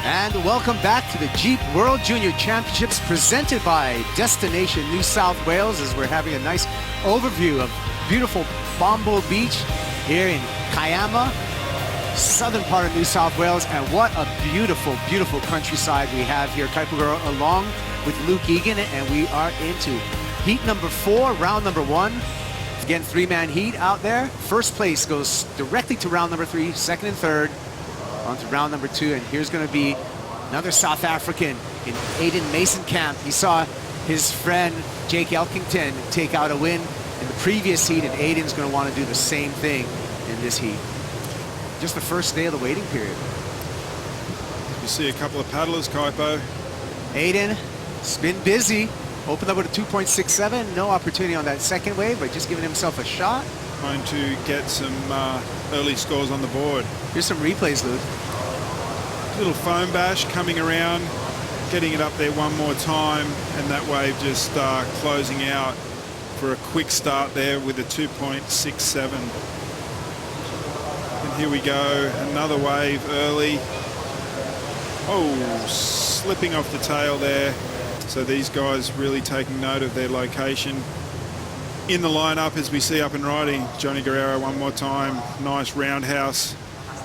And welcome back to the Jeep World Junior Championships presented by Destination New South Wales, as we're having a nice overview of beautiful Bombo Beach here in Kiama, southern part of New South Wales. And what a beautiful, beautiful countryside we have here. Guerrero along with Luke Egan, and we are into heat number 4, round number 1. Again, 3-man heat out there. First place goes directly to round number 3, second and third on to round number 2. And here's going to be another South African in Aidan Mason. He saw his friend Jake Elkington take out a win in the previous heat, and Aidan's going to want to do the same thing in this heat. Just the first day of the waiting period. You see a couple of paddlers, Kaipo. Aidan has been busy. Opened up with a 2.67. No opportunity on that second wave, but just giving himself a shot. Trying to get some early scores on the board. Here's some replays, Luke. Little foam bash coming around, getting it up there one more time, and that wave just closing out for a quick start there with a 2.67. And here we go, another wave early. Oh, slipping off the tail there. So these guys really taking note of their location. In the lineup, as we see up and riding, Jhonny Guerrero one more time. Nice roundhouse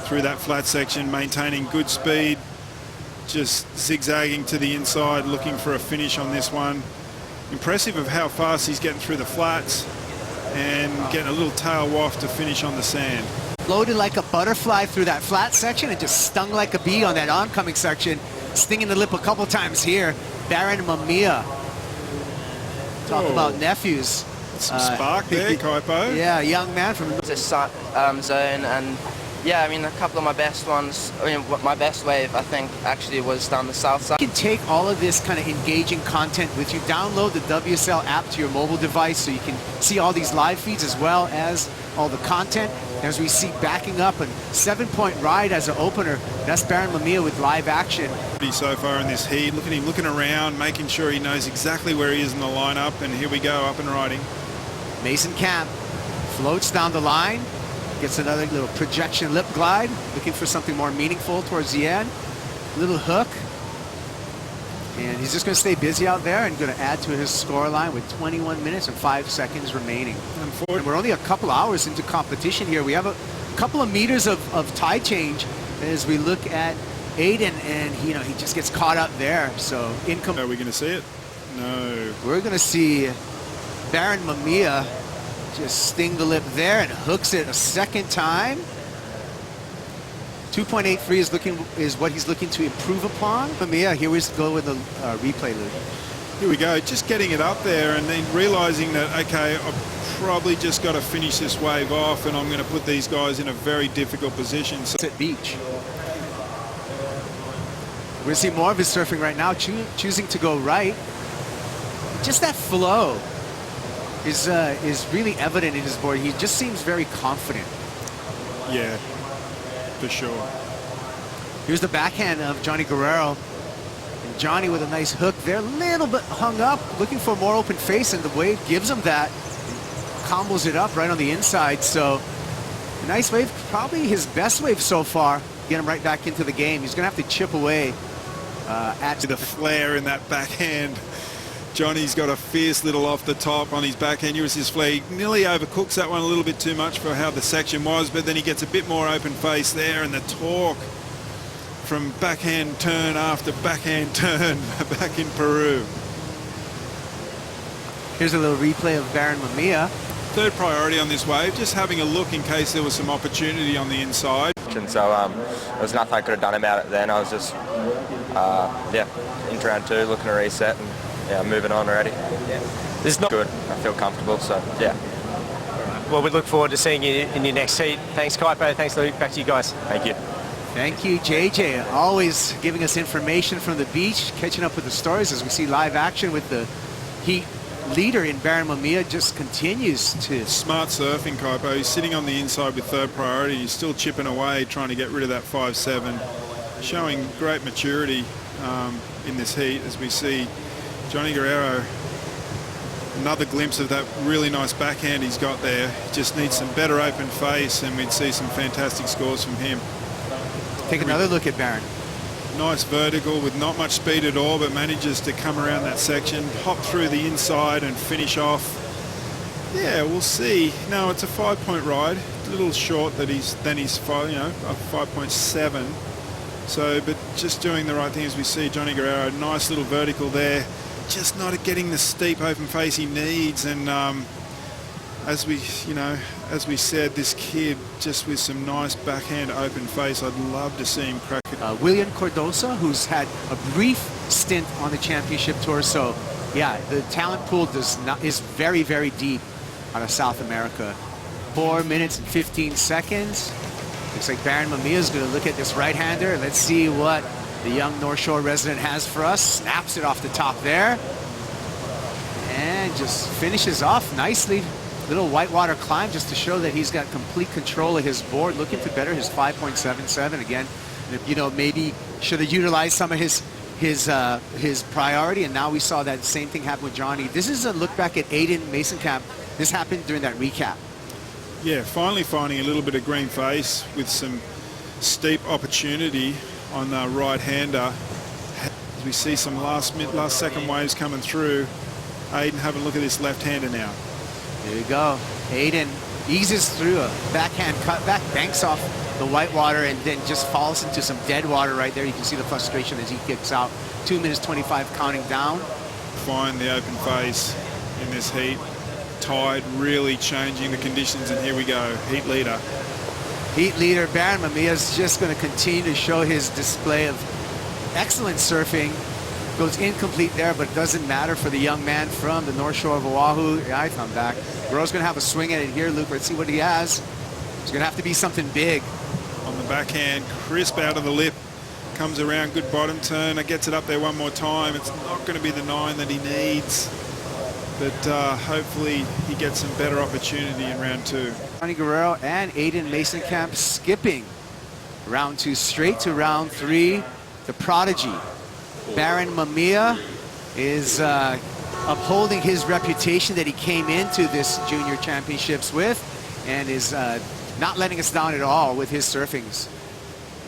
through that flat section, maintaining good speed, just zigzagging to the inside, looking for a finish on this one. Impressive of how fast he's getting through the flats and getting a little tail waft to finish on the sand. Loaded like a butterfly through that flat section and just stung like a bee on that oncoming section. Stinging the lip a couple times here. Barron and Mamiya. Talk about nephews. Some spark there, Kaipo. Yeah, a young man from this zone, and yeah, I mean, a couple of my best ones. I mean, my best wave, I think, actually was down the south side. You can take all of this kind of engaging content with you. Download the WSL app to your mobile device so you can see all these live feeds as well as all the content. As we see backing up, and 7-point ride as an opener. That's Barron Mamiya with live action. So far in this heat, look at him looking around, making sure he knows exactly where he is in the lineup. And here we go, up and riding. Masencamp floats down the line, gets another little projection lip glide, looking for something more meaningful towards the end. Little hook. And he's just going to stay busy out there and going to add to his score line with 21 minutes and 5 seconds remaining. And we're only a couple hours into competition here. We have a couple of meters of tide change as we look at Aidan, and he just gets caught up there. So income. Are we going to see it? No. We're going to see Barron Mamiya just sting the lip there and hooks it a second time. 2.83 is what he's looking to improve upon. Mamiya, here we go with the replay, Luke. Here we go, just getting it up there and then realizing that, okay, I've probably just got to finish this wave off, and I'm going to put these guys in a very difficult position. So at beach. We're going to see more of his surfing right now, choosing to go right. Just that flow is really evident in his board. He just seems very confident. Yeah, for sure. Here's the backhand of Jhonny Guerrero. And Jhonny with a nice hook there, a little bit hung up, looking for a more open face, and the wave gives him that. Combos it up right on the inside. So a nice wave, probably his best wave so far. Get him right back into the game. He's going to have to chip away at the flare in that backhand. Jhonny's got a fierce little off the top on his backhand. Here's his flare. He nearly overcooks that one a little bit too much for how the section was, but then he gets a bit more open face there, and the torque from backhand turn after backhand turn back in Peru. Here's a little replay of Barron Mamiya. Third priority on this wave, just having a look in case there was some opportunity on the inside. And so there was nothing I could have done about it then. I was just, into round 2, looking to reset and moving on already. This is not good. I feel comfortable, so yeah. Well, we look forward to seeing you in your next heat. Thanks, Kaipo. Thanks, Luke. Back to you guys. Thank you. Thank you, JJ. Always giving us information from the beach, catching up with the stories as we see live action with the heat leader in Barron Mamiya. Just continues to... Smart surfing, Kaipo. He's sitting on the inside with third priority. He's still chipping away, trying to get rid of that 5-7. Showing great maturity in this heat as we see Jhonny Guerrero. Another glimpse of that really nice backhand he's got there. Just needs some better open face, and we'd see some fantastic scores from him. Take another look at Barron. Nice vertical with not much speed at all, but manages to come around that section, hop through the inside and finish off. Yeah, we'll see. No, it's a 5-point ride. A little short that he's 5.7. So, but just doing the right thing as we see Jhonny Guerrero, nice little vertical there, just not getting the steep open face he needs. And as we said, this kid just with some nice backhand open face, I'd love to see him crack it. William Cordosa, who's had a brief stint on the championship tour. So, yeah, the talent pool is very, very deep out of South America. 4 minutes and 15 seconds. Looks like Barron Mamiya is going to look at this right-hander. Let's see what the young North Shore resident has for us. Snaps it off the top there. And just finishes off nicely. Little whitewater climb just to show that he's got complete control of his board, looking to better his 5.77 again. You know, maybe should have utilized some of his priority, and now we saw that same thing happen with Jhonny. This is a look back at Aidan Mason-Camp. This happened during that recap. Yeah, finally finding a little bit of green face with some steep opportunity on the right-hander. As we see some last second waves coming through. Aidan, have a look at this left-hander now. There you go. Aidan eases through a backhand cutback, banks off the whitewater, and then just falls into some dead water right there. You can see the frustration as he kicks out. 2 minutes 25 counting down. Find the open face in this heat. Tide really changing the conditions, and here we go. Heat leader. Heat leader Barron Mamiya is just going to continue to show his display of excellent surfing. Goes incomplete there, but it doesn't matter for the young man from the North Shore of Oahu. Yeah, I come back. Guerrero's going to have a swing at it here, Luke. Let's see what he has. It's going to have to be something big. On the backhand, crisp out of the lip. Comes around, good bottom turn. Gets it up there one more time. It's not going to be the 9 that he needs. But hopefully he gets some better opportunity in round 2. Jhonny Guerrero and Aidan Mason-Camp skipping round 2 straight to round 3. The prodigy Barron Mamiya is upholding his reputation that he came into this junior championships with, and is not letting us down at all with his surfings.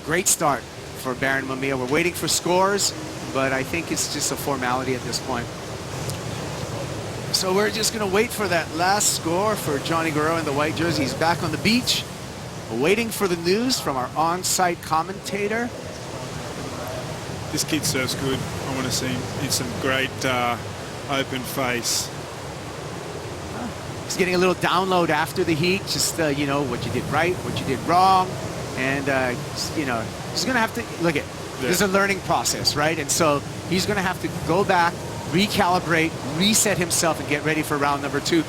Great start for Barron Mamiya. We're waiting for scores, but I think it's just a formality at this point. So we're just going to wait for that last score for Jhonny Guerrero in the white jersey. He's back on the beach, waiting for the news from our on-site commentator. This kid surfs good. I want to see him in some great open face. He's getting a little download after the heat, just, you know, what you did right, what you did wrong. And, you know, he's going to have to, look at, this is a learning process, right? And so he's going to have to go back, recalibrate, reset himself, and get ready for round number 2.